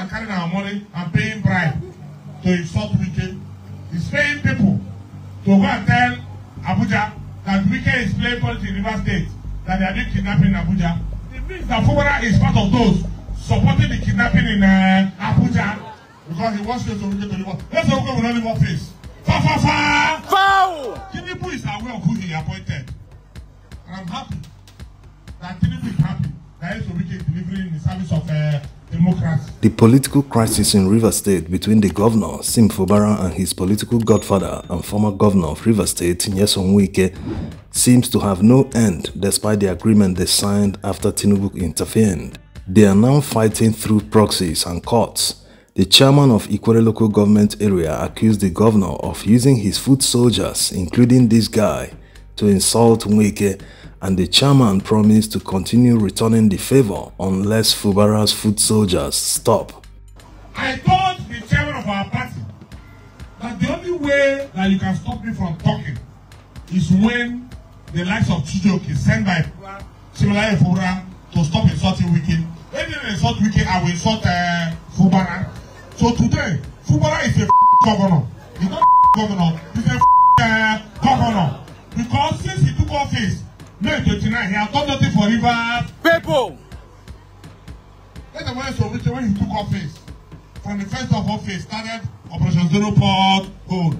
and carrying our money and paying bribe to insult Wike. He's paying people to go and tell Abuja that Wike is playing politics in River State, that they are doing kidnapping in Abuja. It means that Fubara is part of those supporting the kidnapping in Abuja because he wants to Wike to live up. Let's go with only one face. Fa fa fa! Foul! Tinubu is aware of who he appointed. And I'm happy that Tinubu is happy that he's Wike delivering in the service of democracy. The political crisis in River State between the governor, Fubara, and his political godfather and former governor of River State, Wike, seems to have no end despite the agreement they signed after Tinubu intervened. They are now fighting through proxies and courts. The chairman of Ikwere local government area accused the governor of using his foot soldiers, including this guy, to insult Wike, and the chairman promised to continue returning the favor unless Fubara's foot soldiers stop. I told the chairman of our party that the only way that you can stop me from talking is when the likes of Chijok is sent by similar Fubara to stop insulting Wike. When they insult Wike, I will insult Fubara. So today, Fubara is a governor. He's not a governor, he's a governor. Because since he took office, May 29, he has done nothing for River people. That's the way so when he took office. From the first of office, started Operation Zero Port Gold.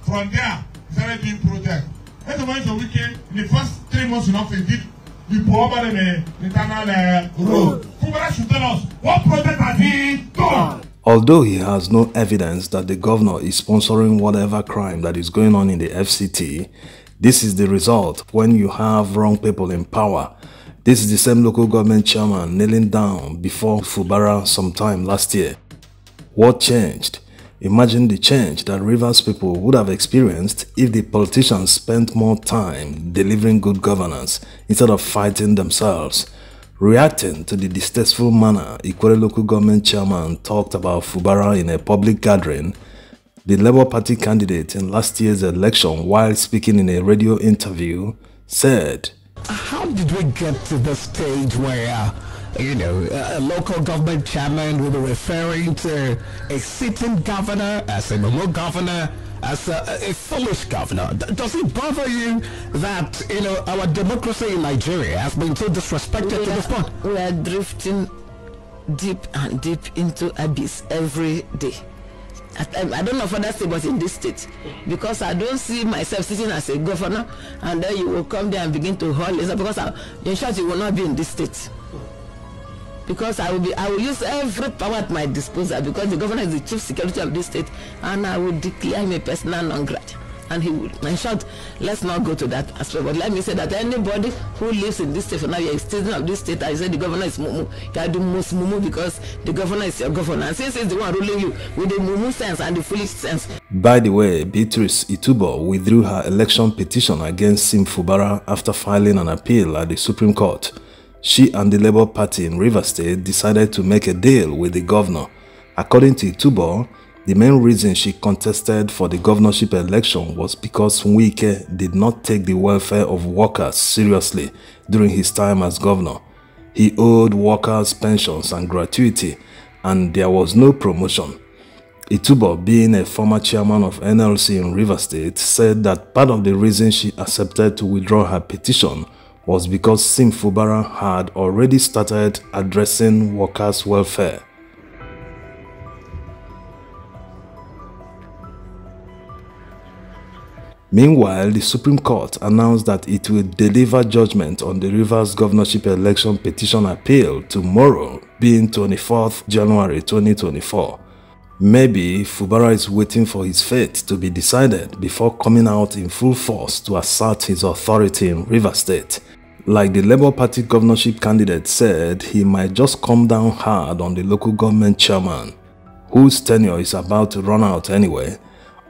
From there, he started doing projects. That's the way so in the first 3 months in office, did the over the internal road. Fubara should tell us what project has he done. Although he has no evidence that the governor is sponsoring whatever crime that is going on in the FCT, this is the result when you have wrong people in power. This is the same local government chairman kneeling down before Fubara sometime last year. What changed? Imagine the change that Rivers people would have experienced if the politicians spent more time delivering good governance instead of fighting themselves. Reacting to the distasteful manner Ikwere local government chairman talked about Fubara in a public gathering, the Labour Party candidate in last year's election, while speaking in a radio interview, said, "How did we get to the stage where, a local government chairman will be referring to a sitting governor as a normal governor, as a foolish governor? Does it bother you that, our democracy in Nigeria has been so disrespected to this point?" We are drifting deep and deep into abyss every day. I don't know for that state, but in this state, because I don't see myself sitting as a governor, and then you will come there and begin to haul it, because in short, you will not be in this state. Because I will use every power at my disposal, because the governor is the chief security of this state, and I will declare him a persona non grata. And he will, in short, let's not go to that aspect. But let me say that anybody who lives in this state, for now you're a citizen of this state, I say the governor is mumu. You can do most mumu because the governor is your governor. And since he's the one ruling you with the mumu sense and the foolish sense. By the way, Beatrice Itubo withdrew her election petition against Fubara after filing an appeal at the Supreme Court. She and the Labour Party in River State decided to make a deal with the governor. According to Itubo, the main reason she contested for the governorship election was because Wike did not take the welfare of workers seriously during his time as governor. He owed workers pensions and gratuity, and there was no promotion. Itubo, being a former chairman of NLC in River State, said that part of the reason she accepted to withdraw her petition was because Fubara had already started addressing workers' welfare. Meanwhile, the Supreme Court announced that it will deliver judgment on the Rivers governorship election petition appeal tomorrow, being 24th January 2024. Maybe Fubara is waiting for his fate to be decided before coming out in full force to assert his authority in River State. Like the Labour Party governorship candidate said, he might just come down hard on the local government chairman, whose tenure is about to run out anyway.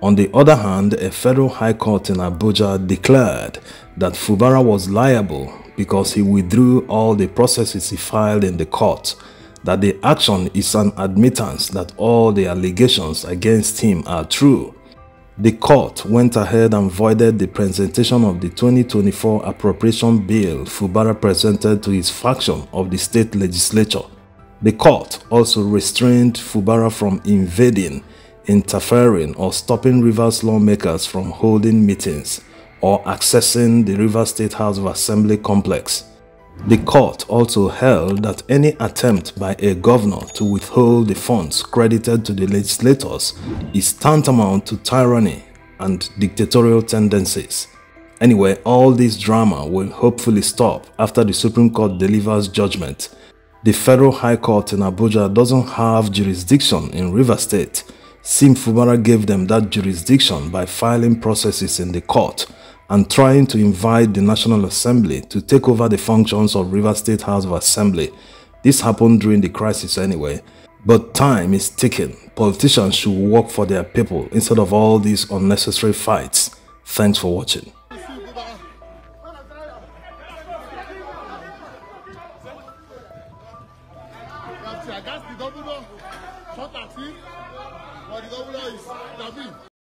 On the other hand, a federal high court in Abuja declared that Fubara was liable because he withdrew all the processes he filed in the court, that the action is an admittance that all the allegations against him are true. The court went ahead and voided the presentation of the 2024 appropriation bill Fubara presented to his faction of the state legislature. The court also restrained Fubara from invading, interfering, or stopping Rivers lawmakers from holding meetings or accessing the Rivers State House of Assembly complex. The court also held that any attempt by a governor to withhold the funds credited to the legislators is tantamount to tyranny and dictatorial tendencies. Anyway, all this drama will hopefully stop after the Supreme Court delivers judgment. The Federal High Court in Abuja doesn't have jurisdiction in Rivers State. Sim Fubara gave them that jurisdiction by filing processes in the court and trying to invite the National Assembly to take over the functions of Rivers State House of Assembly. This happened during the crisis anyway. But time is ticking. Politicians should work for their people instead of all these unnecessary fights. Thanks for watching.